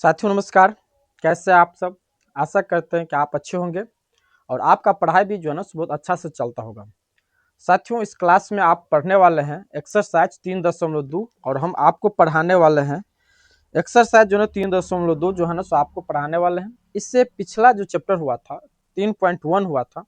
साथियों नमस्कार। कैसे हैं आप सब? आशा करते हैं कि आप अच्छे होंगे और आपका पढ़ाई भी जो है ना बहुत अच्छा से चलता होगा। साथियों इस क्लास में आप पढ़ने वाले हैं एक्सरसाइज 3.2 और हम आपको पढ़ाने वाले हैं एक्सरसाइज जो है 3.2 जो है ना सो आपको पढ़ाने वाले हैं। इससे पिछला जो चैप्टर हुआ था 3.1 हुआ था,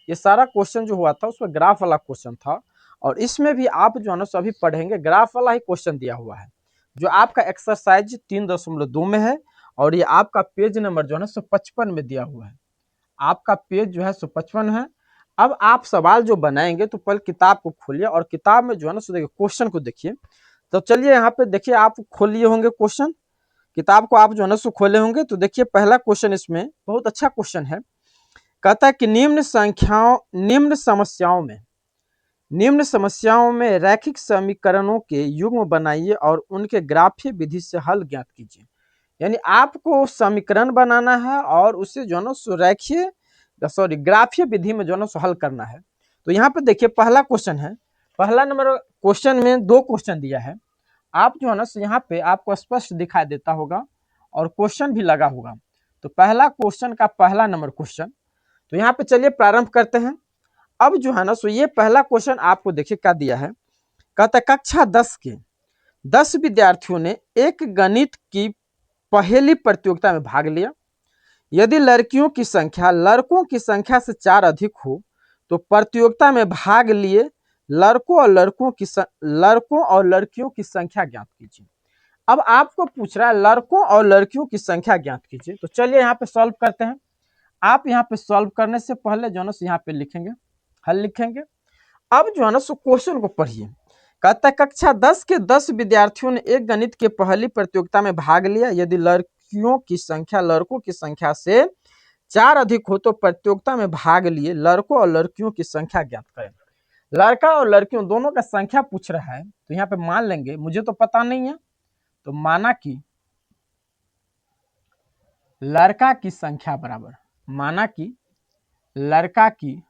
ये सारा क्वेश्चन जो हुआ था उसमें ग्राफ वाला क्वेश्चन था और इसमें भी आप जो है ना सो अभी पढ़ेंगे ग्राफ वाला ही क्वेश्चन दिया हुआ है जो आपका एक्सरसाइज 3.2 में है और ये आपका पेज नंबर जो है ना सो 55 में दिया हुआ है। आपका पेज जो है सो 55 है। अब आप सवाल जो बनाएंगे तो पहले किताब को खोलिए और किताब में जो है ना सो देखिए क्वेश्चन को देखिए। तो चलिए यहाँ पे देखिए, आप खोल लिए होंगे क्वेश्चन, किताब को आप जो है ना सो खोले होंगे। तो देखिए पहला क्वेश्चन इसमें बहुत अच्छा क्वेश्चन है। कहता है कि निम्न समस्याओं में रैखिक समीकरणों के युग्म बनाइए और उनके ग्राफीय विधि से हल ज्ञात कीजिए। यानी आपको समीकरण बनाना है और उसे जो है ना सो रैखिक ग्राफीय विधि में जो है ना सो हल करना है। तो यहाँ पे देखिए पहला क्वेश्चन है, पहला नंबर क्वेश्चन में दो क्वेश्चन दिया है। आप जो है ना यहाँ पे आपको स्पष्ट दिखाई देता होगा और क्वेश्चन भी लगा होगा। तो पहला क्वेश्चन का पहला नंबर क्वेश्चन, तो यहाँ पे चलिए प्रारंभ करते हैं। अब जो है ना सो ये पहला क्वेश्चन आपको देखिए क्या दिया है। कहता है कक्षा 10 के 10 विद्यार्थियों ने एक गणित की पहेली प्रतियोगिता में भाग लिया। यदि लड़कियों की संख्या लड़कों की संख्या से 4 अधिक हो तो प्रतियोगिता में भाग लिए लड़कों और लड़कियों की संख्या ज्ञात कीजिए। अब आपको पूछ रहा है लड़कों और लड़कियों की संख्या ज्ञात कीजिए। तो चलिए यहाँ पे सॉल्व करते हैं। आप यहाँ पे सॉल्व करने से पहले जो है ना यहाँ पे लिखेंगे, हल लिखेंगे। अब जो है ना क्वेश्चन को पढ़िए। कहता है कक्षा 10 के 10 विद्यार्थियों ने एक गणित के पहेली प्रतियोगिता में भाग लिया। यदि लड़कियों की संख्या लड़कों की संख्या से 4 अधिक हो तो प्रतियोगिता में भाग लिए लड़कों और लड़कियों की संख्या ज्ञात करें। लड़का और लड़कियों दोनों का संख्या पूछ रहा है तो यहाँ पे मान लेंगे, मुझे तो पता नहीं है, तो माना कि लड़का की संख्या बराबर, माना कि लड़का की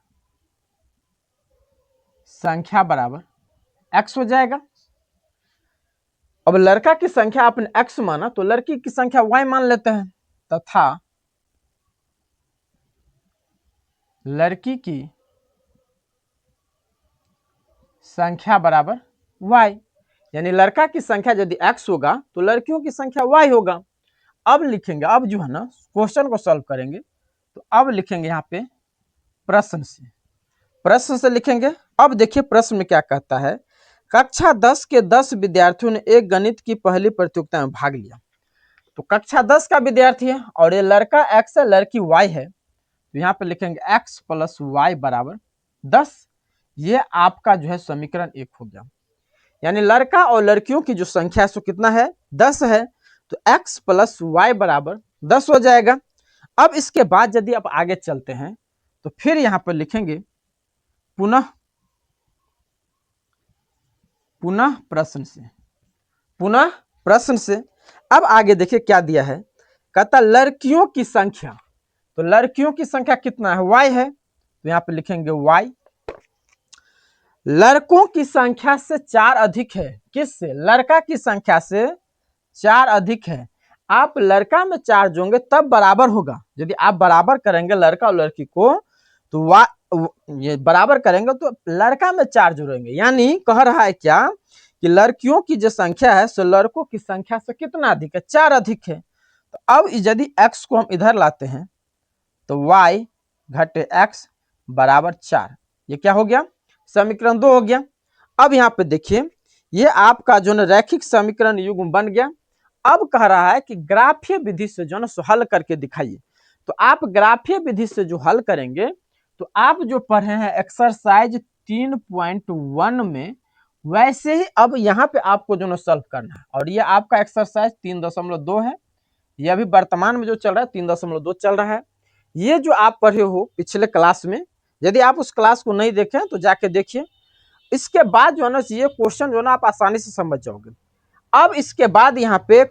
संख्या बराबर x हो जाएगा। अब लड़का की संख्या आपने x माना तो लड़की की संख्या y मान लेते हैं, तथा लड़की की संख्या बराबर y। यानी लड़का की संख्या यदि x होगा तो लड़कियों की संख्या y होगा। अब लिखेंगे, अब जो है ना क्वेश्चन को सॉल्व करेंगे तो अब लिखेंगे यहाँ पे प्रश्न से लिखेंगे। अब देखिए प्रश्न में क्या कहता है। कक्षा 10 के 10 विद्यार्थियों ने एक गणित की पहली प्रतियोगिता में भाग लिया। तो कक्षा 10 का विद्यार्थी है और ये लड़का x है लड़की y है, तो यहाँ पे लिखेंगे x प्लस y बराबर 10। ये आपका जो है समीकरण 1 हो गया। यानी लड़का और लड़कियों की जो संख्या है सो कितना है, 10 है, तो x प्लस y बराबर 10 हो जाएगा। अब इसके बाद यदि आप आगे चलते हैं तो फिर यहाँ पर लिखेंगे पुनः प्रश्न से। अब आगे देखिए क्या दिया है। कहता लड़कियों की संख्या, तो लड़कियों की संख्या कितना है, y है, तो यहाँ पे लिखेंगे y। लड़कों की संख्या से 4 अधिक है, किससे, लड़का की संख्या से 4 अधिक है। आप लड़का में 4 जोड़ेंगे तब बराबर होगा। यदि आप बराबर करेंगे लड़का और लड़की को तो ये बराबर करेंगे तो लड़का में 4 जोड़ेंगे। यानी कह रहा है क्या कि लड़कियों की जो संख्या है सो लड़कों की संख्या से कितना अधिक है, 4 अधिक है। तो अब यदि x को हम इधर लाते हैं तो y घटे x बराबर 4, ये क्या हो गया, समीकरण 2 हो गया। अब यहाँ पे देखिए ये आपका जो है रैखिक समीकरण युग्म बन गया। अब कह रहा है कि ग्राफीय विधि से जो है हल करके दिखाइए। तो आप ग्राफीय विधि से जो हल करेंगे तो आप जो पढ़े हैं एक्सरसाइज 3.1 में वैसे ही अब यहाँ पे आपको जो है सॉल्व करना है। और ये आपका एक्सरसाइज 3.2 है, ये अभी वर्तमान में जो चल रहा है 3.2 चल रहा है। ये जो आप पढ़े हो पिछले क्लास में, यदि आप उस क्लास को नहीं देखें तो जाके देखिए। इसके बाद जो है ना ये क्वेश्चन जो है ना आप आसानी से समझ जाओगे। अब इसके बाद यहाँ पे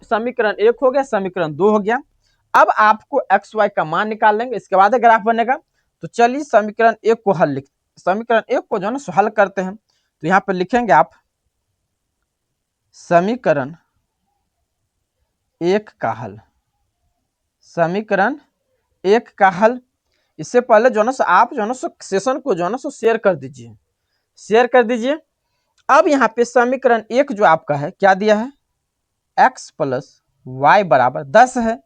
समीकरण 1 हो गया, समीकरण 2 हो गया। अब आपको एक्स वाई का मान निकाल लेंगे, इसके बाद ग्राफ बनेगा। तो चलिए समीकरण 1 को समीकरण 1 को जो है ना हल करते हैं। तो यहाँ पे लिखेंगे आप समीकरण एक का हल, समीकरण एक का हल। इससे पहले जो है ना आप जो है ना सेशन को जो है ना शेयर कर दीजिए, शेयर कर दीजिए। अब यहाँ पे समीकरण एक जो आपका है क्या दिया है, x प्लस वाई बराबर 10 है।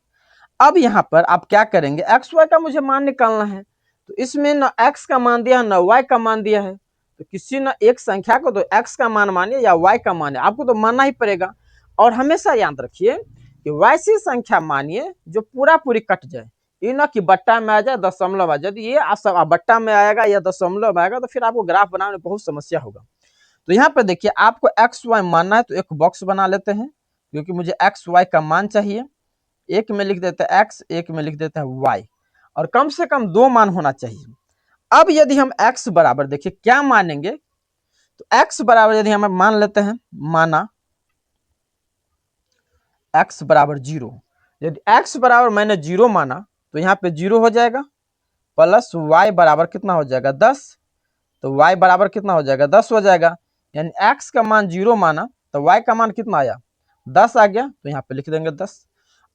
अब यहाँ पर आप क्या करेंगे, एक्स वाई का मुझे मान निकालना है, तो इसमें ना x का मान दिया है ना y का मान दिया है, तो किसी ना एक संख्या को तो x का मान मानिए या y का मानिए, आपको तो मानना ही पड़ेगा। और हमेशा याद रखिए कि वैसी संख्या मानिए जो पूरा पूरी कट जाए, ये ना कि बट्टा में आ जाए दशमलव आ जाए। यदि ये सब बट्टा में आएगा या दशमलव आएगा तो फिर आपको ग्राफ बनाने में बहुत समस्या होगा। तो यहाँ पर देखिए आपको एक्स वाई मानना है, तो एक बॉक्स बना लेते हैं क्योंकि मुझे एक्स वाई का मान चाहिए। एक में लिख देते हैं एक्स, एक में लिख देते हैं वाई, और कम से कम 2 मान होना चाहिए। अब यदि हम एक्स बराबर देखिए क्या मानेंगे, तो एक्स बराबर यदि हम मान लेते हैं, माना एक्स बराबर 0, यदि एक्स बराबर मैंने 0 माना तो यहाँ पे 0 हो जाएगा, प्लस वाई बराबर कितना हो जाएगा 10, तो वाई बराबर कितना हो जाएगा 10 हो जाएगा। यानी एक्स का मान 0 माना तो वाई का मान कितना आया 10 आ गया, तो यहाँ पे लिख देंगे 10।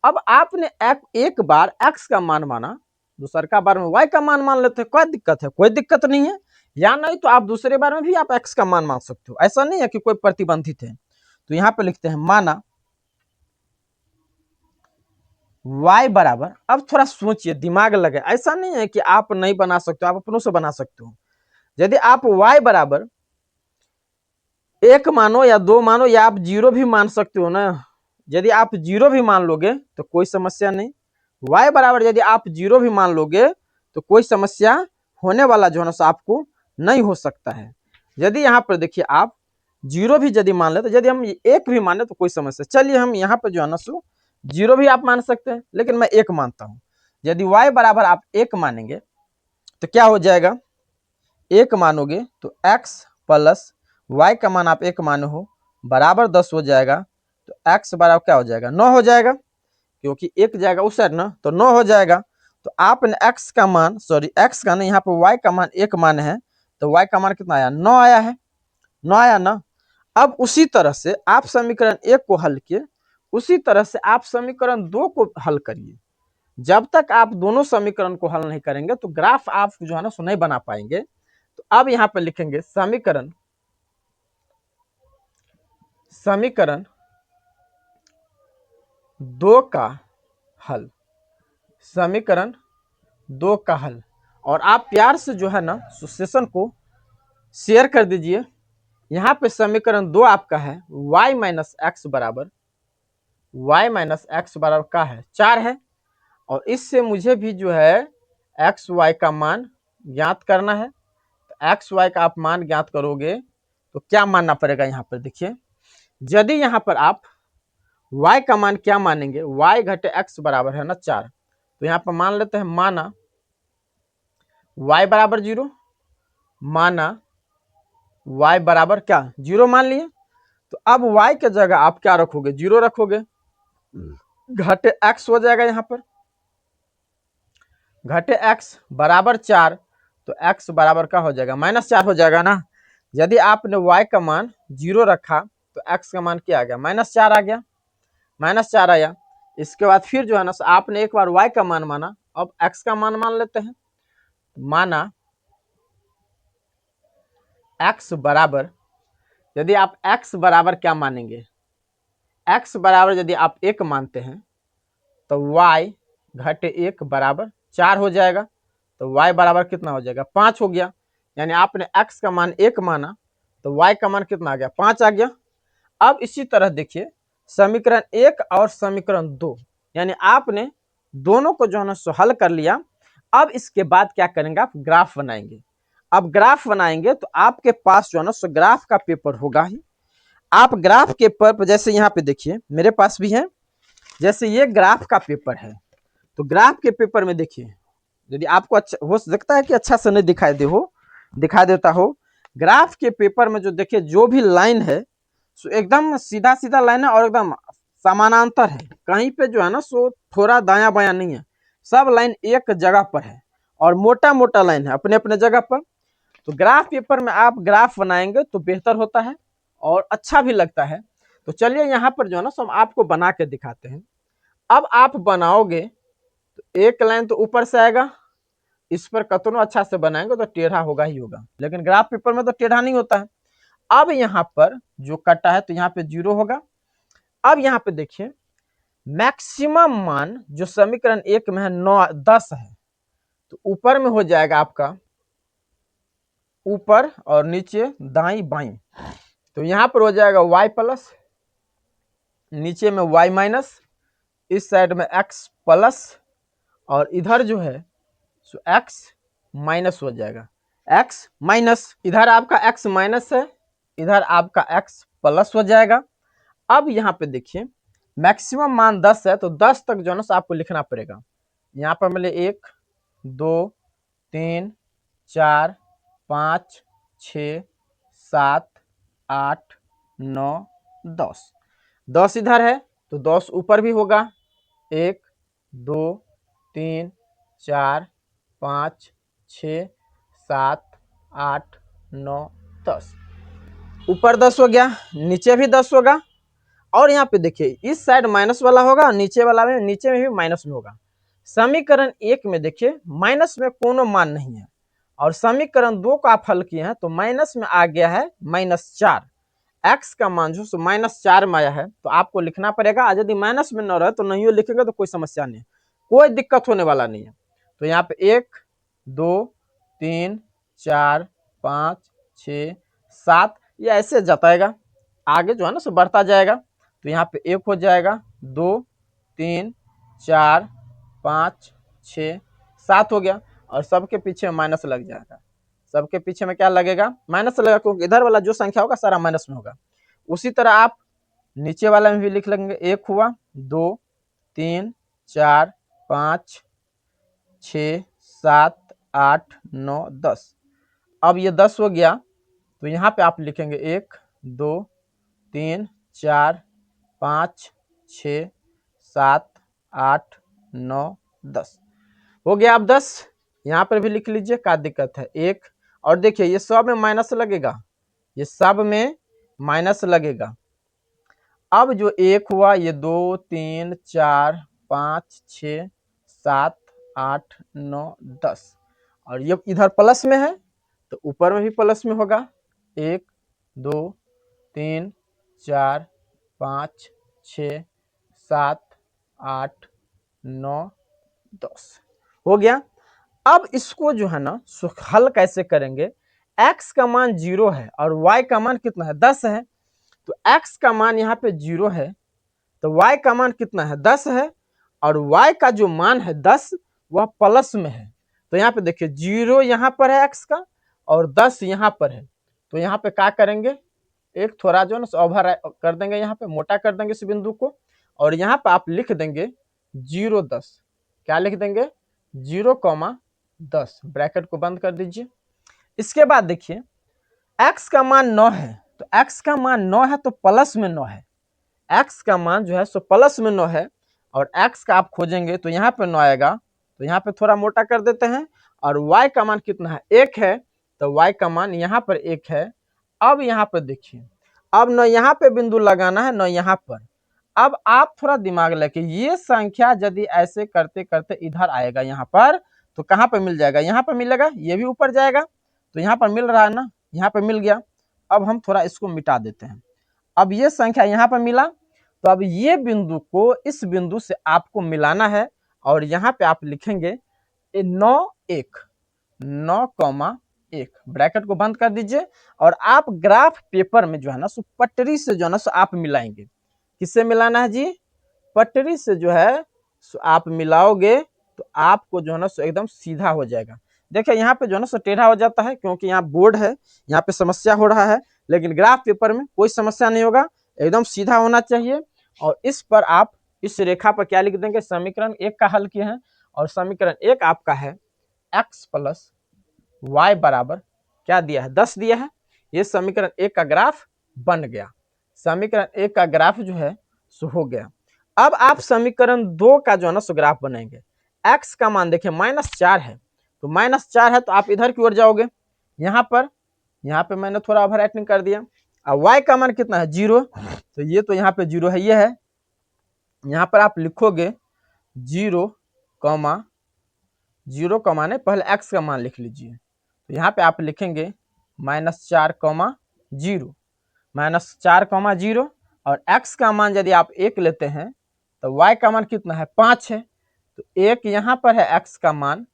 अब आपने एक बार एक्स का मान माना, दूसर का बार में वाई का मान मान लेते हैं, कोई दिक्कत है, कोई दिक्कत नहीं है। या नहीं तो आप दूसरे बार में भी आप एक्स का मान मान सकते हो, ऐसा नहीं है कि कोई प्रतिबंधित है। तो यहाँ पे लिखते हैं माना y बराबर, अब थोड़ा सोचिए दिमाग लगे, ऐसा नहीं है कि आप नहीं बना सकते हो, आप अपनों से बना सकते हो। यदि आप y बराबर 1 मानो या 2 मानो या आप 0 भी मान सकते हो ना, यदि आप 0 भी मान लोगे तो कोई समस्या नहीं। y बराबर यदि आप 0 भी मान लोगे तो कोई समस्या होने वाला जो है ना आपको नहीं हो सकता है। यदि यहाँ पर देखिए आप 0 भी यदि मान ले, तो यदि हम 1 भी माने तो कोई समस्या, चलिए हम यहाँ पर जो है ना 0 भी आप मान सकते हैं, लेकिन मैं 1 मानता हूं। यदि y बराबर आप 1 मानेंगे तो क्या हो जाएगा, 1 मानोगे तो x प्लस y का मान आप 1 माने हो बराबर 10 हो जाएगा, तो x बराबर क्या हो जाएगा 9 हो जाएगा, क्योंकि 1 जाएगा उस साइड ना, तो 9 हो जाएगा। तो आपने x का मान, सॉरी x का नहीं, यहाँ पर y का मान 1 माने हैं, तो y का मान कितना आया 9 आया है, 9 आया ना। अब उसी तरह से आप समीकरण 1 को हल किए, उसी तरह से आप समीकरण 2 को हल करिए। जब तक आप दोनों समीकरण को हल नहीं करेंगे तो ग्राफ आप जो है ना नहीं बना पाएंगे। तो अब यहां पर लिखेंगे समीकरण 2 का हल, समीकरण 2 का हल। और आप प्यार से जो है ना सेशन को शेयर कर दीजिए। यहां पे समीकरण 2 आपका है y माइनस एक्स बराबर का है 4 है, और इससे मुझे भी जो है एक्स वाई का मान ज्ञात करना है। तो एक्स वाई का आप मान ज्ञात करोगे तो क्या मानना पड़ेगा, यहाँ पर देखिए, यदि यहाँ पर आप y का मान क्या मानेंगे, y घटे एक्स बराबर है ना 4, तो यहाँ पर मान लेते हैं माना y बराबर 0, माना y बराबर क्या 0 मान लिए। तो अब y के जगह आप क्या रखोगे 0 रखोगे, घटे x हो जाएगा, यहाँ पर घटे x बराबर 4, तो x बराबर क्या हो जाएगा -4 हो जाएगा ना। यदि आपने y का मान 0 रखा तो x का मान क्या आ गया -4 आ गया, -4 आया। इसके बाद फिर जो है ना आपने एक बार y का मान माना, अब x का मान मान लेते हैं, माना x बराबर, यदि आप x बराबर क्या मानेंगे, x बराबर यदि आप 1 मानते हैं तो y घटे 1 बराबर 4 हो जाएगा, तो y बराबर कितना हो जाएगा 5 हो गया। यानी आपने x का मान 1 माना तो y का मान कितना आ गया 5 आ गया। अब इसी तरह देखिए समीकरण 1 और समीकरण 2, यानी आपने दोनों को जो है ना हल कर लिया। अब इसके बाद क्या करेंगे, आप ग्राफ बनाएंगे। अब ग्राफ बनाएंगे तो आपके पास जो है ना ग्राफ का पेपर होगा ही। आप ग्राफ के पेपर, जैसे यहाँ पे देखिए मेरे पास भी है, जैसे ये ग्राफ का पेपर है, तो ग्राफ के पेपर में देखिए, यदि आपको अच्छा हो सकता है कि अच्छा से नहीं दिखाई देता हो, ग्राफ के पेपर में जो देखिए जो भी लाइन है सो एकदम सीधा सीधा लाइन है और एकदम समानांतर है, कहीं पे जो है ना सो थोड़ा दायां बायां नहीं है, सब लाइन एक जगह पर है और मोटा मोटा लाइन है अपने अपने जगह पर। तो ग्राफ पेपर में आप ग्राफ बनाएंगे तो बेहतर होता है और अच्छा भी लगता है। तो चलिए यहाँ पर जो है ना सब आपको बना के दिखाते हैं। अब आप बनाओगे तो एक लाइन तो ऊपर से आएगा, इस पर कतनो अच्छा से बनाएंगे तो टेढ़ा होगा ही होगा, लेकिन ग्राफ पेपर में तो टेढ़ा नहीं होता है। अब यहाँ पर जो कटा है तो यहाँ पे 0 होगा। अब यहाँ पे देखिए मैक्सिमम मान जो समीकरण 1 में है 9 10 है, तो ऊपर में हो जाएगा आपका ऊपर और नीचे दाई बाई, तो यहाँ पर हो जाएगा y प्लस, नीचे में y माइनस, इस साइड में x प्लस, और इधर जो है सो x माइनस हो जाएगा, x माइनस, इधर आपका x माइनस है, इधर आपका x प्लस हो जाएगा। अब यहाँ पे देखिए मैक्सिमम मान 10 है, तो 10 तक जो है ना आपको लिखना पड़ेगा। यहाँ पर मिले 1 2 3 4 5 6 7 8 9 10, 10 इधर है तो 10 ऊपर भी होगा, 1 2 3 4 5 6 7 8 9 10, ऊपर 10 हो गया, नीचे भी 10 होगा। और यहाँ पे देखिए इस साइड माइनस वाला होगा और नीचे वाला में, नीचे में भी माइनस में होगा। समीकरण 1 में देखिए माइनस में कोनो मान नहीं है, और समीकरण 2 का आप हल किए हैं तो माइनस में आ गया है -4, x का मान जो -4 में आया है, तो आपको लिखना पड़ेगा। यदि माइनस में न रहे तो नहीं लिखेंगे तो कोई समस्या नहीं है, कोई दिक्कत होने वाला नहीं है। तो यहाँ पे 1 2 3 4 5 6 7 ये ऐसे जताएगा, आगे जो है ना सो बढ़ता जाएगा। तो यहाँ पे 1 हो जाएगा, 2 3 4 5 6 7 हो गया, और सबके पीछे माइनस लग जाएगा। सबके पीछे में क्या लगेगा? माइनस लगेगा, क्योंकि इधर वाला जो संख्या होगा सारा माइनस में होगा। उसी तरह आप नीचे वाला में भी लिख लेंगे, 1 हुआ, 2 3 4 5 6 7 8 9 10, अब ये 10 हो गया, तो यहाँ पे आप लिखेंगे 1 2 3 4 5 6 7 8 9 10 हो गया। अब 10 यहाँ पर भी लिख लीजिए, क्या दिक्कत है? 1, और देखिए ये सब में माइनस लगेगा, ये सब में माइनस लगेगा। अब जो 1 हुआ, ये 2 3 4 5 6 7 8 9 10, और ये इधर प्लस में है तो ऊपर में भी प्लस में होगा, 1 2 3 4 5 6 7 8 9 10 हो गया। अब इसको जो है ना सो हल कैसे करेंगे? x का मान 0 है और y का मान कितना है? 10 है, तो x का मान यहाँ पे 0 है, तो y का मान कितना है? 10 है, और y का जो मान है 10 वह प्लस में है। तो यहाँ पे देखिए 0 यहाँ पर है x का, और 10 यहाँ पर है, तो यहाँ पे क्या करेंगे? एक थोड़ा जो है ना ओवर कर देंगे, यहाँ पे मोटा कर देंगे इस बिंदु को, और यहाँ पे आप लिख देंगे 0 10, क्या लिख देंगे? 0,10, ब्रैकेट को बंद कर दीजिए। इसके बाद देखिए x का मान 9 है, तो x का मान 9 है तो प्लस में 9 है, x का मान जो है सो प्लस में 9 है, और x का आप खोजेंगे तो यहाँ पे 9 आएगा, तो यहाँ पे थोड़ा मोटा कर देते हैं। और y का मान कितना है? 1 है, तो y का मान यहाँ पर 1 है। अब यहाँ पर देखिए, अब न यहाँ पे बिंदु लगाना है न यहाँ पर। अब आप थोड़ा दिमाग लगे, ये संख्या यदि ऐसे करते करते इधर आएगा यहाँ पर, तो कहाँ पे मिल जाएगा? यहाँ पर मिलेगा, ये भी ऊपर जाएगा, तो यहाँ पर मिल रहा है ना, यहाँ पर मिल गया। अब हम थोड़ा इसको मिटा देते हैं। अब ये संख्या यहाँ पर मिला, तो अब ये बिंदु को इस बिंदु से आपको मिलाना है, और यहाँ पे आप लिखेंगे 9 1, 9,1, ब्रैकेट को बंद कर दीजिए। और आप ग्राफ पेपर में जो है ना सो पटरी से जो है ना सो आप मिलाएंगे। किससे मिलाना है जी? पटरी से जो है सो आप मिलाओगे तो आपको जो है ना सो एकदम सीधा हो जाएगा। देखिए यहाँ पे जो है ना सो टेढ़ा हो जाता है, क्योंकि यहाँ बोर्ड है, यहाँ पे समस्या हो रहा है, लेकिन ग्राफ पेपर में कोई समस्या नहीं होगा, एकदम सीधा होना चाहिए। और इस पर आप इस रेखा पर क्या लिख देंगे? समीकरण 1 का हल किए हैं, और समीकरण 1 आपका है x प्लस y बराबर क्या दिया है? 10 दिया है। ये समीकरण 1 का ग्राफ बन गया, समीकरण 1 का ग्राफ जो है सो हो गया। अब आप समीकरण 2 का जो है ना सो ग्राफ बनाएंगे। x का मान देखिए -4 है, तो -4 है तो आप इधर की ओर जाओगे, यहाँ पे मैंने थोड़ा ओवर राइटिंग कर दिया। अब y का मान कितना है? 0, तो ये तो यहाँ पे 0 है, ये है, यहाँ पर आप लिखोगे 0 कॉमा 0 कॉमा ने पहले x का मान लिख लीजिए, तो यहाँ पे आप लिखेंगे -4 कॉमा 0, -4 कॉमा 0, और x का मान यदि आप 1 लेते हैं तो y का मान कितना है 5 है, तो 1 यहाँ पर है x का मान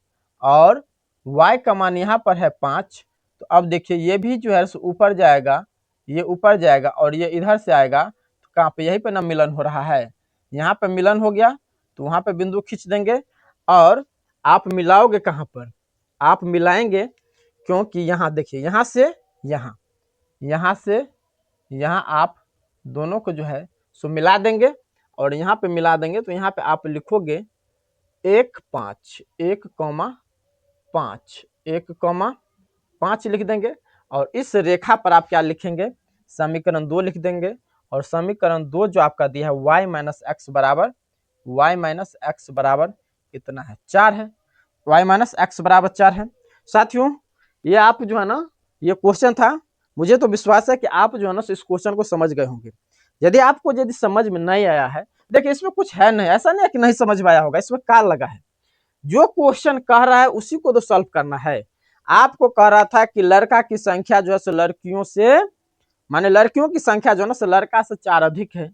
और y का मान यहाँ पर है 5। तो अब देखिए ये भी जो है ऊपर जाएगा, ये ऊपर जाएगा और ये इधर से आएगा, तो कहाँ पे यहीं पे ना मिलन हो रहा है, यहाँ पे मिलन हो गया, तो वहाँ पे बिंदु खींच देंगे। और आप मिलाओगे कहाँ पर, आप मिलाएंगे, क्योंकि यहाँ देखिए यहाँ से यहाँ, यहाँ से यहाँ आप दोनों को जो है सो मिला देंगे और यहाँ पे मिला देंगे, तो यहाँ पे आप लिखोगे 1 5 1 कॉमा 5 1 कॉमा 5 लिख देंगे, और इस रेखा पर आप क्या लिखेंगे, समीकरण 2 लिख देंगे। और समीकरण 2 जो आपका दिया है y माइनस एक्स बराबर कितना है 4 है, y माइनस एक्स बराबर 4 है। साथियों ये आप जो है ना, ये क्वेश्चन था, मुझे तो विश्वास है कि आप जो है ना इस क्वेश्चन को समझ गए होंगे। यदि समझ में नहीं आया है, देखिए इसमें कुछ है नहीं, ऐसा नहीं है कि नहीं समझ में आया होगा, इसमें क्या लगा है, जो क्वेश्चन कह रहा है उसी को तो सॉल्व करना है। आपको कह रहा था कि लड़का की संख्या जो है लड़कियों से, माने लड़कियों की संख्या जो है ना लड़का से 4 अधिक है,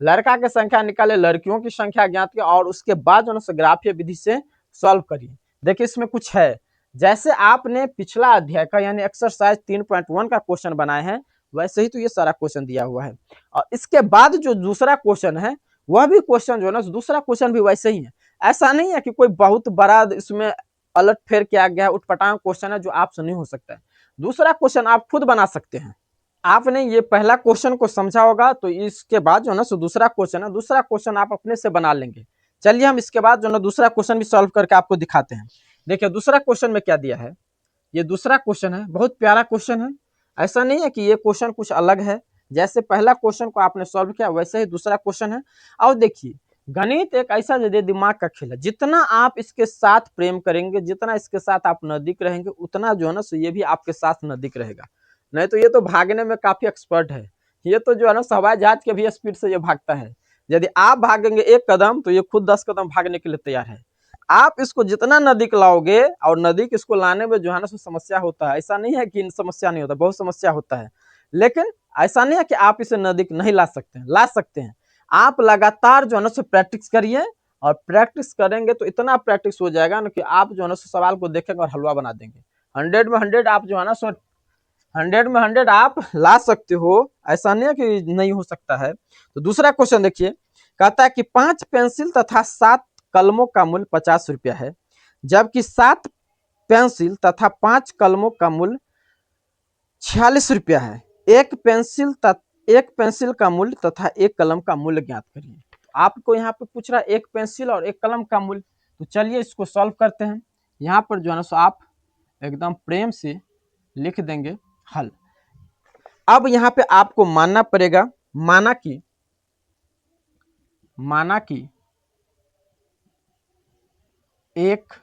लड़का की संख्या निकाले, लड़कियों की संख्या ज्ञात किया और उसके बाद जो है ग्राफीय विधि से सॉल्व करिए। देखिए इसमें कुछ है, जैसे आपने पिछला अध्याय का यानी एक्सरसाइज 3.1 का क्वेश्चन बनाए हैं, वैसे ही तो ये सारा क्वेश्चन दिया हुआ है। और इसके बाद जो दूसरा क्वेश्चन है, वह भी क्वेश्चन जो है ना, दूसरा क्वेश्चन भी वैसे ही है। ऐसा नहीं है कि कोई बहुत बड़ा इसमें अलट फेर किया गया है, उठपटांग क्वेश्चन है जो आपसे नहीं हो सकता है। दूसरा क्वेश्चन आप खुद बना सकते हैं। आपने ये पहला क्वेश्चन को समझा होगा, तो इसके बाद जो है ना सो दूसरा क्वेश्चन है, दूसरा क्वेश्चन आप अपने से बना लेंगे। चलिए हम इसके बाद जो है ना दूसरा क्वेश्चन भी सॉल्व करके आपको दिखाते हैं। देखिए दूसरा क्वेश्चन में क्या दिया है, ये दूसरा क्वेश्चन है, बहुत प्यारा क्वेश्चन है। ऐसा नहीं है कि ये क्वेश्चन कुछ अलग है, जैसे पहला क्वेश्चन को आपने सॉल्व किया वैसे ही दूसरा क्वेश्चन है। और देखिए गणित एक ऐसा दिमाग का खेल है, जितना आप इसके साथ प्रेम करेंगे, जितना इसके साथ आप नजदीक रहेंगे, उतना जो है ना ये भी आपके साथ नजदीक रहेगा। नहीं तो ये तो भागने में काफी एक्सपर्ट है, ये तो जो है ना हवाई जहाज के भी स्पीड से ये भागता है। यदि आप भागेंगे 1 कदम तो ये खुद 10 कदम भागने के लिए तैयार है। आप इसको जितना नजदीक लाओगे, और नजदीक इसको लाने में जो है ना समस्या होता है, ऐसा नहीं है कि समस्या नहीं होता, बहुत समस्या होता है, लेकिन ऐसा नहीं है कि आप इसे नजदीक नहीं ला सकते हैं, ला सकते हैं। आप लगातार जो है ना प्रैक्टिस करिए, और प्रैक्टिस करेंगे तो इतना प्रैक्टिस हो जाएगा ना कि आप जो है ना सवाल को देखेंगे और हलवा बना देंगे। 100 में 100 आप जो है ना 100 में 100 आप ला सकते हो, ऐसा नहीं है कि नहीं हो सकता है। तो दूसरा क्वेश्चन देखिए, कहता है कि 5 पेंसिल तथा 7 कलमों का मूल्य 50 रुपया है, जबकि 7 पेंसिल तथा 5 कलमों का मूल्य 46 रुपया है। एक पेंसिल का मूल्य तथा एक कलम का मूल्य ज्ञात करिए। तो आपको यहाँ पे पूछ रहा है एक पेंसिल और एक कलम का मूल्य, तो चलिए इसको सॉल्व करते हैं। यहाँ पर जो है ना आप एकदम प्रेम से लिख देंगे हल। अब यहाँ पे आपको मानना पड़ेगा, माना कि एक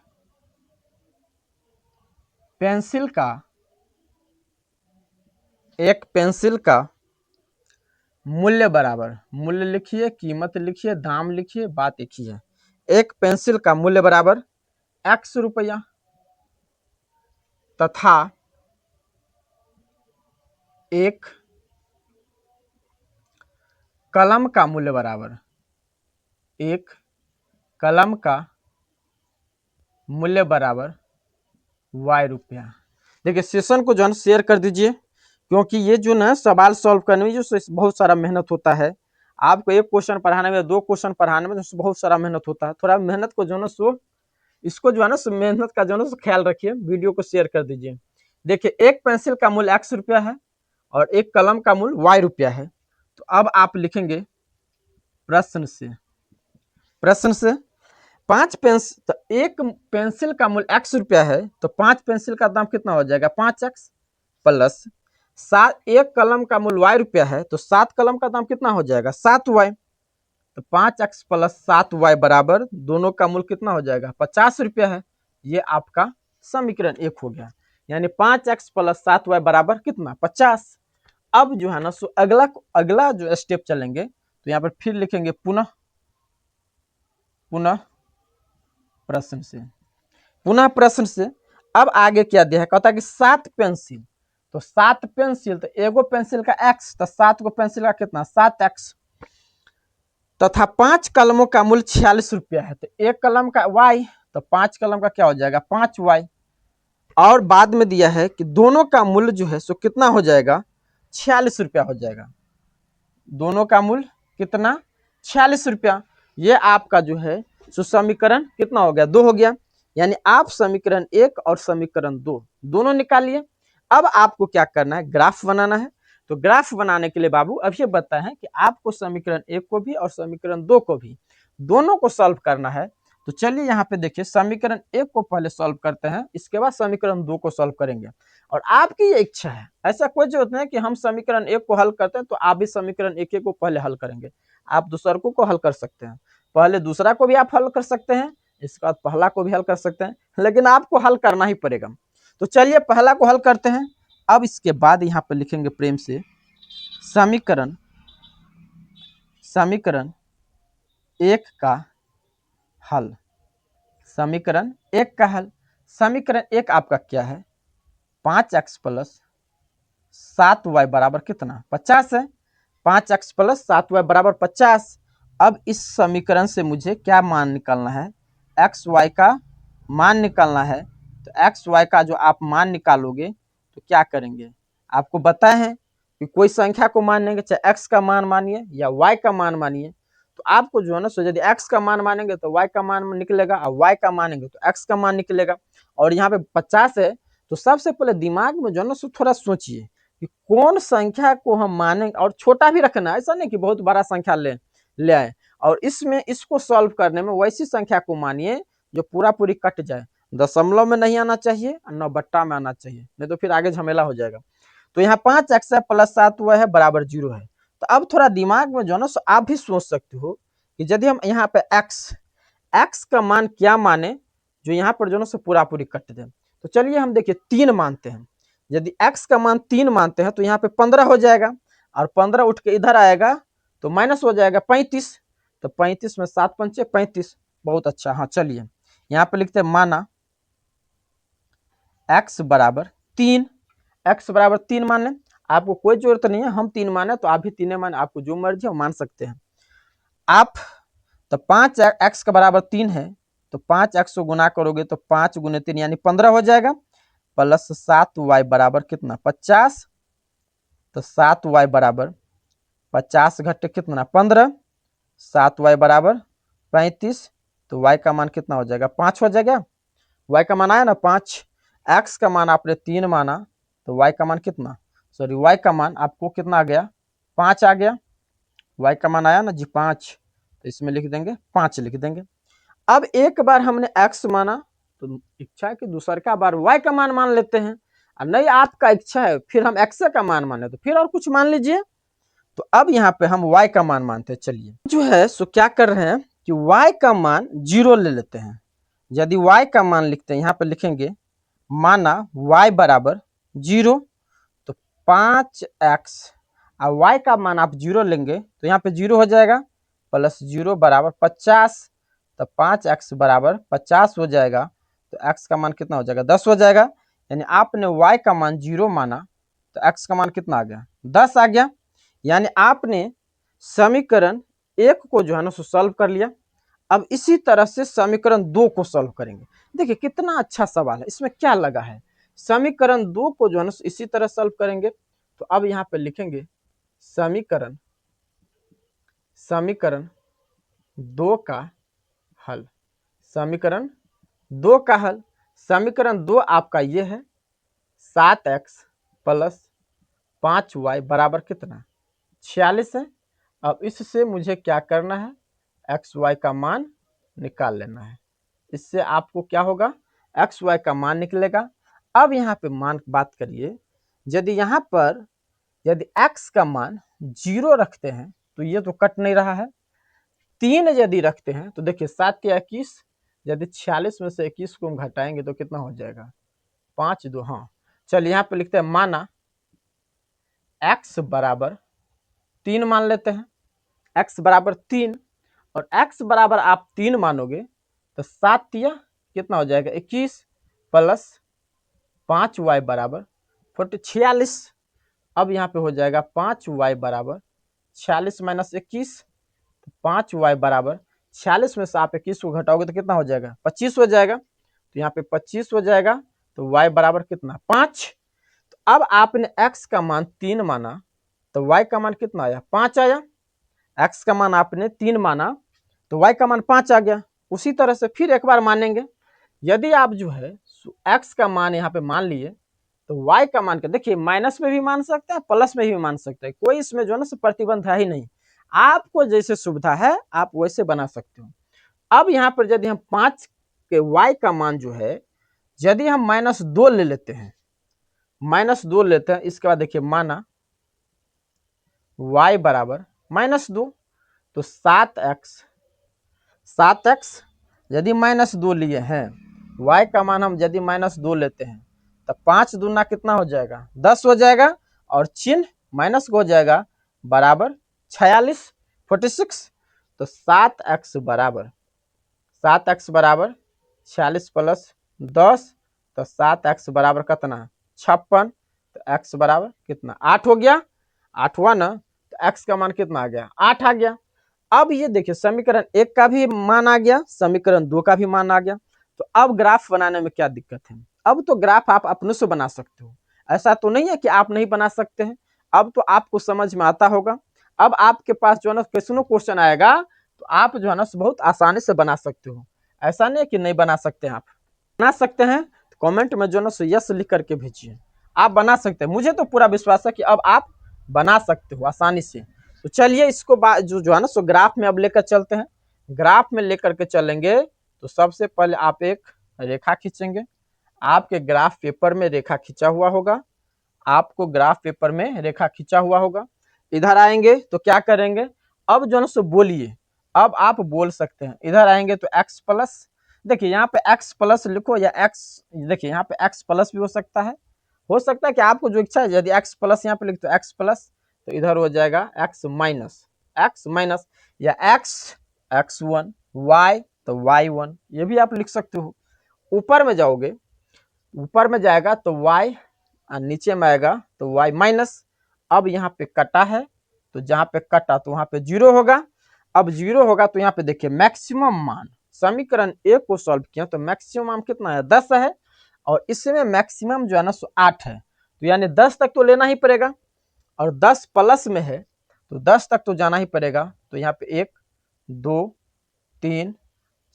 पेंसिल का मूल्य बराबर, मूल्य लिखिए, कीमत लिखिए, दाम लिखिए, बात एक ही है। एक पेंसिल का मूल्य बराबर x रुपया तथा एक कलम का मूल्य बराबर, एक कलम का मूल्य बराबर y रुपया। देखिए सेशन को जो है शेयर कर दीजिए, क्योंकि ये जो ना सवाल सॉल्व करने में जो बहुत सारा मेहनत होता है। आपको एक क्वेश्चन पढ़ाने में, 2 क्वेश्चन पढ़ाने में बहुत सारा मेहनत होता है। थोड़ा मेहनत को जो ना इसको जो है ना मेहनत का जो है ना ख्याल रखिए, वीडियो को शेयर कर दीजिए। देखिए एक पेंसिल का मूल्य x रुपया है और एक कलम का मूल्य y रुपया है। तो अब आप लिखेंगे प्रश्न से 5 पेंसिल, तो एक पेंसिल का मूल्य x रुपया है, तो 5 पेंसिल का दाम कितना हो जाएगा 5x प्लस 7, एक कलम का मूल्य y रुपया है, तो 7 कलम का दाम कितना हो जाएगा 7y, तो 5x प्लस 7y बराबर, दोनों का मूल्य कितना हो जाएगा 50 रुपया है। ये आपका समीकरण 1 हो गया, यानी 5x प्लस 7y बराबर कितना 50। अब जो है ना अगला जो स्टेप चलेंगे, तो यहाँ पर फिर लिखेंगे पुनः पुनः प्रश्न से, पुनः प्रश्न से। अब आगे क्या दिया है, कहता है कि 7 पेंसिल, तो 7 पेंसिल, तो एगो पेंसिल का x, तो 7 गो पेंसिल का कितना 7x, तथा 5 कलमों का मूल्य 46 रुपया है, तो एक कलम का y, तो 5 कलम का क्या हो जाएगा 5y। और बाद में दिया है कि दोनों का मूल्य जो है सो कितना हो जाएगा 46 रुपया हो जाएगा, दोनों का मूल्य कितना 46 रुपया। ये आपका जो है सो समीकरण कितना हो गया 2 हो गया। यानी आप समीकरण 1 और समीकरण 2 दोनों निकालिए। अब आपको क्या करना है, ग्राफ बनाना है। तो ग्राफ बनाने के लिए बाबू अब ये बताए हैं कि आपको समीकरण 1 को भी और समीकरण 2 को भी दोनों को सॉल्व करना है। तो चलिए यहाँ पे देखिए, समीकरण 1 को पहले सॉल्व करते हैं, इसके बाद समीकरण 2 को सॉल्व करेंगे। और आपकी ये इच्छा है, ऐसा कोई जरूरत नहीं कि हम समीकरण 1 को हल करते हैं तो आप भी समीकरण 1 को पहले हल करेंगे। आप दूसरकों को हल कर सकते हैं, पहले दूसरा को भी आप हल कर सकते हैं, इसके बाद पहला को भी हल कर सकते हैं, लेकिन आपको हल करना ही पड़ेगा। तो चलिए पहला को हल करते हैं। अब इसके बाद यहाँ पे लिखेंगे प्रेम से समीकरण 1 का हल, समीकरण 1 का हल। समीकरण 1 आपका क्या है, 5x प्लस 7y बराबर कितना 50 है, 5x प्लस 7y बराबर 50। अब इस समीकरण से मुझे क्या मान निकालना है, एक्स वाई का मान निकालना है। तो एक्स वाई का जो आप मान निकालोगे तो क्या करेंगे, आपको बताए हैं कि कोई संख्या को मानेंगे, चाहे एक्स का मान मानिए या वाई का मान मानिए, तो आपको जो है ना, सो यदि एक्स का मान मानेंगे तो वाई का मान निकलेगा, और वाई का मानेंगे तो एक्स का मान निकलेगा। और यहाँ पे 50 है, तो सबसे पहले दिमाग में जो है ना सो थोड़ा सोचिए कि कौन संख्या को हम मानेंगे, और छोटा भी रखना, ऐसा नहीं कि बहुत बड़ा संख्या ले आए। और इसमें इसको सॉल्व करने में वैसी संख्या को मानिए जो पूरा पूरी कट जाए, दशमलव में नहीं आना चाहिए और न बट्टा में आना चाहिए, नहीं तो फिर आगे झमेला हो जाएगा। तो यहाँ 5x है प्लस 7y है बराबर 0 है। तो अब थोड़ा दिमाग में जो है ना आप भी सोच सकते हो कि यदि हम यहाँ पे x का मान क्या माने जो यहाँ पर जो है पूरा पूरी कट दे। तो चलिए हम देखिए 3 मानते हैं, यदि x का मान 3 मानते हैं तो यहाँ पे 15 हो जाएगा, और 15 उठ के इधर आएगा तो माइनस हो जाएगा 35। तो 35 में 7 पंचे 35, बहुत अच्छा। हाँ चलिए यहाँ पे लिखते हैं माना x बराबर 3, x बराबर 3 मान लें, आपको कोई जरूरत नहीं है हम 3 माने तो आप भी 3 माने, आपको जो मर्जी है मान सकते हैं आप। तो 5x का बराबर 3 है, तो 5x को गुना करोगे तो 5 गुने 3 यानी 15 हो जाएगा, प्लस 7y बराबर कितना 50। तो 7y बराबर 50 घटे कितना 15, 7y बराबर 35। तो y का मान कितना हो जाएगा 5 हो जाएगा, y का मान आया ना 5, x का मान आपने 3 माना तो y का मान कितना, सॉरी y का मान आपको कितना आ गया 5 आ गया, y का मान आया ना जी 5, तो इसमें लिख देंगे 5 लिख देंगे। अब एक बार हमने x माना तो इच्छा है कि दूसर का बार y का मान मान लेते हैं, और नहीं आपका इच्छा है फिर हम x का मान माने तो फिर और कुछ मान लीजिए। तो अब यहाँ पे हम y का मान मानते हैं। चलिए जो है सो क्या कर रहे हैं कि y का मान 0 ले लेते हैं। यदि y का मान लिखते हैं, यहाँ पे लिखेंगे माना y बराबर 0, तो 5x और y का मान आप 0 लेंगे तो यहाँ पे 0 हो जाएगा, प्लस 0 बराबर 50। तो 5x बराबर 50 हो जाएगा, तो x का मान कितना हो जाएगा 10 हो जाएगा। यानी आपने y का मान 0 माना तो x का मान कितना आ गया 10 आ गया। यानी आपने समीकरण 1 को जो है ना सॉल्व कर लिया। अब इसी तरह से समीकरण 2 को सॉल्व करेंगे। देखिए कितना अच्छा सवाल है, इसमें क्या लगा है। समीकरण 2 को जो है ना इसी तरह सॉल्व करेंगे। तो अब यहाँ पे लिखेंगे समीकरण 2 का हल, समीकरण 2 का हल। समीकरण 2 आपका ये है 7x प्लस 5y बराबर कितना 46 है। अब इससे मुझे क्या करना है, एक्स वाई का मान निकाल लेना है। इससे आपको क्या होगा, एक्स वाई का मान निकलेगा। अब यहाँ पे मान बात करिए, यदि यहाँ पर यदि x का मान 0 रखते हैं तो ये तो कट नहीं रहा है। 3 यदि रखते हैं तो देखिए 7 के 21, यदि 46 में से 21 को हम घटाएंगे तो कितना हो जाएगा 5 2। हाँ चलिए यहाँ पे लिखते हैं माना x बराबर 3 मान लेते हैं, x बराबर 3, और x बराबर आप 3 मानोगे तो 7 तिया कितना हो जाएगा 21 प्लस 5y बराबर 46। अब यहाँ पे हो जाएगा 5y बराबर 46 माइनस 21, तो 5y बराबर 46 में से आप 21 को घटाओगे तो कितना हो जाएगा 25 हो जाएगा। तो यहाँ पे 25 हो जाएगा, तो y बराबर कितना 5। तो अब आपने x का मान 3 माना तो y का मान कितना आया 5 आया। x का मान आपने 3 माना तो y का मान 5 आ गया। उसी तरह से फिर एक बार मानेंगे, यदि आप जो है x का मान यहाँ पे मान लिए तो y का मान के देखिए माइनस में भी मान सकते हैं प्लस में भी मान सकते हैं, कोई इसमें जो है ना प्रतिबंध है ही नहीं, आपको जैसे सुविधा है आप वैसे बना सकते हो। अब यहाँ पर यदि हम 5 के y का मान जो है यदि हम -2 ले लेते हैं, -2 लेते हैं, इसके बाद देखिए माना y बराबर -2 तो 7x यदि -2 लिए हैं, y का मान हम यदि -2 लेते हैं तो 5 दूना कितना हो जाएगा 10 हो जाएगा, और चिन्ह माइनस हो जाएगा बराबर 46 तो 7x बराबर 46 प्लस 10 तो 7x बराबर कितना 56, तो x बराबर कितना 8 हो गया। 8 हुआ ना, तो x का मान कितना आ गया 8 आ गया। अब ये देखिए समीकरण 1 का भी मान आ गया, समीकरण 2 का भी मान आ गया। तो अब ग्राफ बनाने में क्या दिक्कत है, अब तो ग्राफ आप अपने से बना सकते हो, ऐसा तो नहीं है कि आप नहीं बना सकते हैं। अब तो आपको समझ में आता होगा, अब आपके पास जो है ना क्वेश्चन आएगा तो आप जो है ना बहुत आसानी से बना सकते हो, ऐसा नहीं है कि नहीं बना सकते हैं। आप बना सकते हैं तो कमेंट में जो है ना यस लिख करके भेजिए, आप बना सकते हैं। मुझे तो पूरा विश्वास है कि अब आप बना सकते हो आसानी से। तो चलिए इसको जो है ना ग्राफ में अब लेकर चलते हैं। ग्राफ में लेकर के चलेंगे तो सबसे पहले आप एक रेखा खींचेंगे, आपके ग्राफ पेपर में रेखा खींचा हुआ होगा, आपको ग्राफ पेपर में रेखा खींचा हुआ होगा। इधर आएंगे तो क्या करेंगे, अब जो है ना बोलिए, अब आप बोल सकते हैं। इधर आएंगे तो x प्लस, देखिए यहाँ पे x प्लस लिखो या x, देखिए यहाँ पे x प्लस भी हो सकता है कि आपको जो इच्छा है, यदि x प्लस यहाँ पे लिख तो x प्लस, तो इधर हो जाएगा x माइनस या x1 y तो y1, ये भी आप लिख सकते हो। ऊपर में जाओगे, ऊपर में जाएगा तो y और नीचे में आएगा तो y माइनस। अब यहाँ पे कटा है तो जहाँ पे कटा तो वहां पे 0 होगा। अब 0 होगा तो यहाँ पे देखिए मैक्सिमम मान, समीकरण 1 को सॉल्व किया तो मैक्सिमम मान कितना है 10 है, और इसमें मैक्सिमम जो है ना 8 है, तो यानी 10 तक तो लेना ही पड़ेगा, और 10 प्लस में है तो 10 तक तो जाना ही पड़ेगा। तो यहाँ पे 1 2 3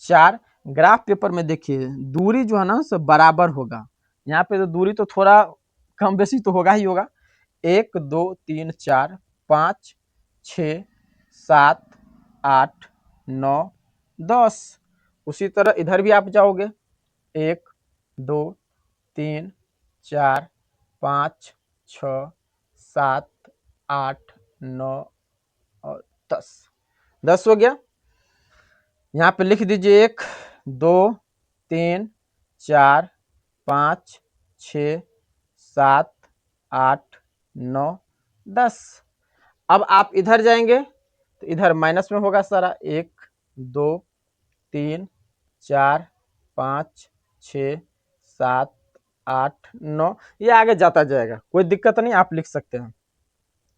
4, ग्राफ पेपर में देखिए दूरी जो है ना सब बराबर होगा, यहाँ पे तो दूरी तो थोड़ा कम बेसी तो होगा ही होगा। 1 2 3 4 5 6 7 8 9 10। उसी तरह इधर भी आप जाओगे 1 2 3 4 5 6 7 8 9 और 10 हो गया। यहाँ पे लिख दीजिए 1 2 3 4 5 6 7 8 9 10। अब आप इधर जाएंगे तो इधर माइनस में होगा सारा, 1 2 3 4 5 6 7 8 9, ये आगे जाता जाएगा, कोई दिक्कत नहीं, आप लिख सकते हैं।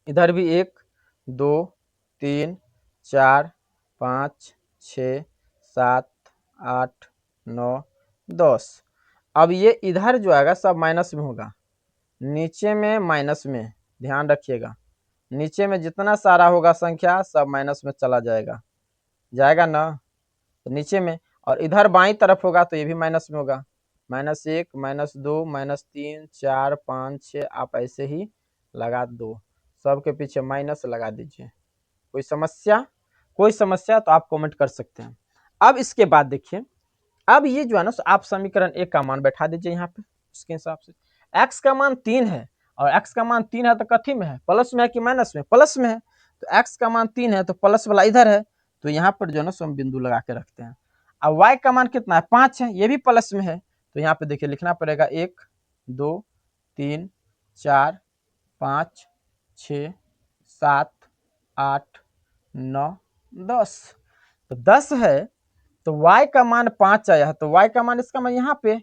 इधर भी 1 2 3 4 5 6 7 8 9 10। अब ये इधर जो आएगा सब माइनस में होगा, नीचे में माइनस में, ध्यान रखिएगा नीचे में जितना सारा होगा संख्या सब माइनस में चला जाएगा ना, तो नीचे में। और इधर बाईं तरफ होगा तो ये भी माइनस में होगा, -1 -2 -3 4 5 6, आप ऐसे ही लगा दो, सबके पीछे माइनस लगा दीजिए। कोई समस्या तो आप कमेंट कर सकते हैं। अब इसके बाद देखिए, अब ये जो है ना आप समीकरण 1 का मान बैठा दीजिए यहाँ पे, इसके हिसाब से x का मान 3 है, और x का मान 3 है तो कथी में है, प्लस में है कि माइनस में, प्लस में है। तो x का मान 3 है तो प्लस वाला इधर है, तो यहाँ पर जो है ना हम बिंदु लगा के रखते हैं। अब y का मान कितना है 5 है, ये भी प्लस में है, तो यहाँ पे देखिए लिखना पड़ेगा 1 2 3 4 5 6 7 8 9 10। तो 10 है तो y का मान 5 आया है, तो y का मान इसका मान यहाँ पे,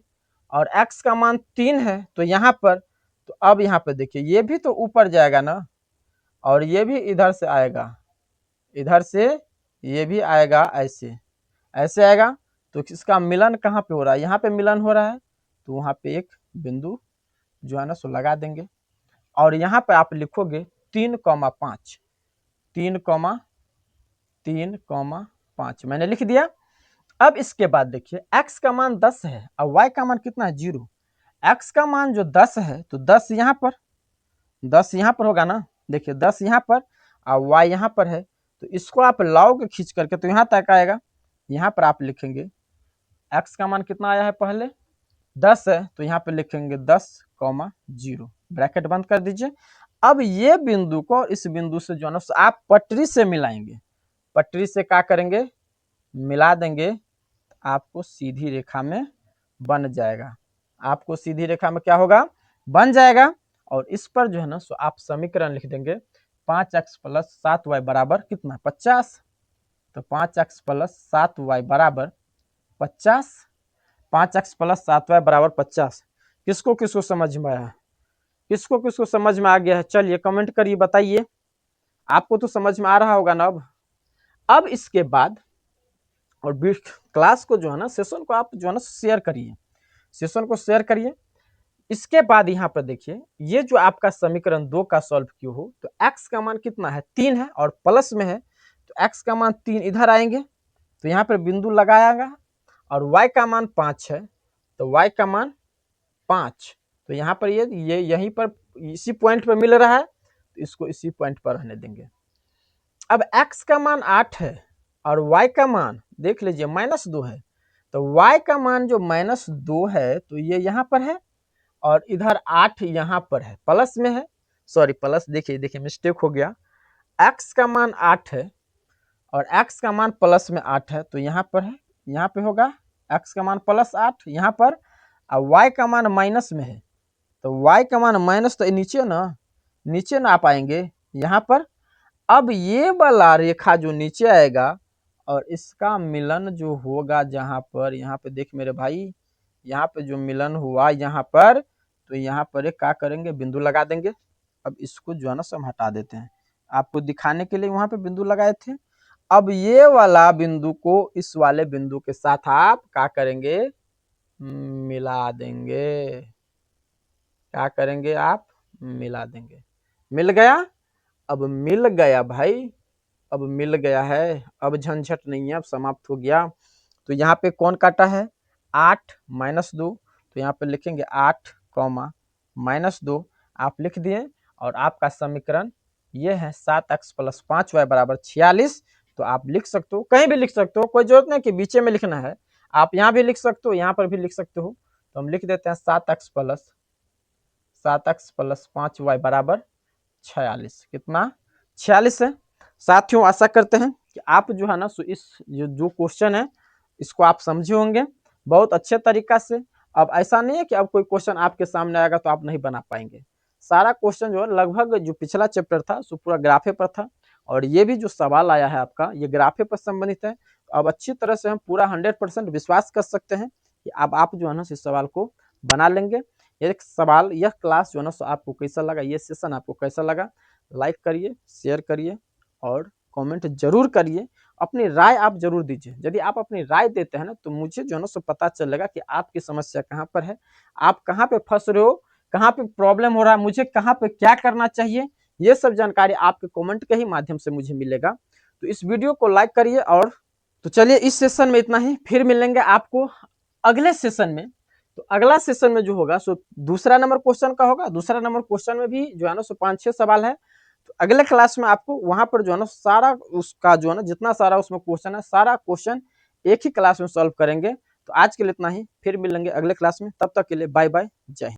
और x का मान 3 है तो यहाँ पर। तो अब यहाँ पे देखिए ये भी तो ऊपर जाएगा ना, और ये भी इधर से आएगा, इधर से ये भी आएगा, ऐसे ऐसे आएगा। तो इसका मिलन कहाँ पे हो रहा है, यहाँ पे मिलन हो रहा है, तो वहाँ पे एक बिंदु जो है ना सो लगा देंगे। और यहाँ पे आप लिखोगे 3,5, 3,5 मैंने लिख दिया। अब इसके बाद देखिए x का मान 10 है और y का मान कितना है 0। x का मान जो 10 है तो 10 यहाँ पर, 10 यहाँ पर होगा ना, देखिए 10 यहाँ पर और y यहाँ पर है, तो इसको आप लाओगे खींच करके तो यहाँ तक आएगा। यहाँ पर आप लिखेंगे x का मान कितना आया है, पहले 10 है तो यहाँ पे लिखेंगे 10,0, ब्रैकेट बंद कर दीजिए। अब ये बिंदु को इस बिंदु से जो है ना आप पटरी से मिलाएंगे, पटरी से क्या करेंगे, मिला देंगे, आपको सीधी रेखा में बन जाएगा, आपको सीधी रेखा में क्या होगा, बन जाएगा। और इस पर जो है ना सो आप समीकरण लिख देंगे 5x + 7y बराबर कितना 50। तो 5x + 7y बराबर 50, 5x + 7y बराबर 50। किसको किसको समझ में आया, किसको किसको समझ में आ गया है, चलिए कमेंट करिए बताइए, आपको तो समझ में आ रहा होगा ना। अब इसके बाद और क्लास को जो है ना, सेशन को आप जो है ना शेयर करिए, सेशन को शेयर करिए। इसके बाद यहाँ पर देखिए ये जो आपका समीकरण 2 का सॉल्व क्यों हो, तो x का मान कितना है 3 है और प्लस में है, तो x का मान 3 इधर आएंगे तो यहाँ पर बिंदु लगाएगा, और y का मान 5 है तो y का मान 5, तो यहाँ पर ये यहीं पर इसी पॉइंट पर मिल रहा है, तो इसको इसी पॉइंट पर रहने देंगे। अब x का मान 8 है और y का मान देख लीजिए -2 है, तो y का मान जो -2 है तो ये यहाँ पर है, और इधर 8 यहाँ पर है, प्लस में है, सॉरी प्लस, देखिए मिस्टेक हो गया, x का मान 8 है और x का मान प्लस में 8 है, तो यहाँ पर है, यहाँ पे होगा x का मान +8 यहाँ पर, और y का मान माइनस में है, तो y का मान माइनस, तो नीचे ना आप आएंगे यहाँ पर। अब ये वाला रेखा जो नीचे आएगा और इसका मिलन जो होगा जहाँ पर, यहाँ पे देख मेरे भाई, यहाँ पे जो मिलन हुआ यहाँ पर, तो यहाँ पर एक क्या करेंगे, बिंदु लगा देंगे। अब इसको जो है ना सब हटा देते हैं, आपको दिखाने के लिए वहां पे बिंदु लगाए थे। अब ये वाला बिंदु को इस वाले बिंदु के साथ आप क्या करेंगे, मिला देंगे, क्या करेंगे आप, मिला देंगे। मिल गया, अब मिल गया भाई, अब मिल गया है, अब झंझट नहीं है, अब समाप्त हो गया। तो यहाँ पे कौन काटा है 8 - 2, तो यहाँ पे लिखेंगे 8, -2 आप लिख दिए, और आपका समीकरण ये है 7x + 5y बराबर 46। तो आप लिख सकते हो, कहीं भी लिख सकते हो, कोई जरूरत नहीं कि बीच में लिखना है, आप यहाँ भी लिख सकते हो, यहाँ पर भी लिख सकते हो। तो हम लिख देते हैं 7x + 5y बराबर 46, कितना 46 है। साथियों आशा करते हैं कि आप जो है ना सो इस जो क्वेश्चन है इसको आप समझे होंगे बहुत अच्छे तरीका से। अब ऐसा नहीं है कि अब कोई क्वेश्चन आपके सामने आएगा तो आप नहीं बना पाएंगे, सारा क्वेश्चन जो है लगभग जो पिछला चैप्टर था सो पूरा ग्राफे पर था, और ये भी जो सवाल आया है आपका ये ग्राफे पर संबंधित है। तो अब अच्छी तरह से हम पूरा 100% विश्वास कर सकते हैं कि अब आप जो है ना इस सवाल को बना लेंगे। एक सवाल, यह क्लास जो है ना आपको कैसा लगा, ये सेशन आपको कैसा लगा, लाइक करिए, शेयर करिए और कमेंट जरूर करिए, अपनी राय आप जरूर दीजिए। यदि आप अपनी राय देते हैं ना तो मुझे जो है ना सो पता चलेगा कि आपकी समस्या कहाँ पर है, आप कहाँ पे फंस रहे हो, कहाँ पे प्रॉब्लम हो रहा है, मुझे कहाँ पे क्या करना चाहिए, ये सब जानकारी आपके कमेंट के ही माध्यम से मुझे मिलेगा। तो इस वीडियो को लाइक करिए, और तो चलिए इस सेशन में इतना ही, फिर मिलेंगे आपको अगले सेशन में। तो अगला सेशन में जो होगा सो दूसरा नंबर क्वेश्चन का होगा, दूसरा नंबर क्वेश्चन में भी जो है ना सो 5-6 सवाल है। तो अगले क्लास में आपको वहां पर जो है ना सारा उसका जो है ना जितना सारा उसमें क्वेश्चन है, सारा क्वेश्चन एक ही क्लास में सॉल्व करेंगे। तो आज के लिए इतना ही, फिर मिलेंगे अगले क्लास में, तब तक के लिए बाय बाय, जय हिंद।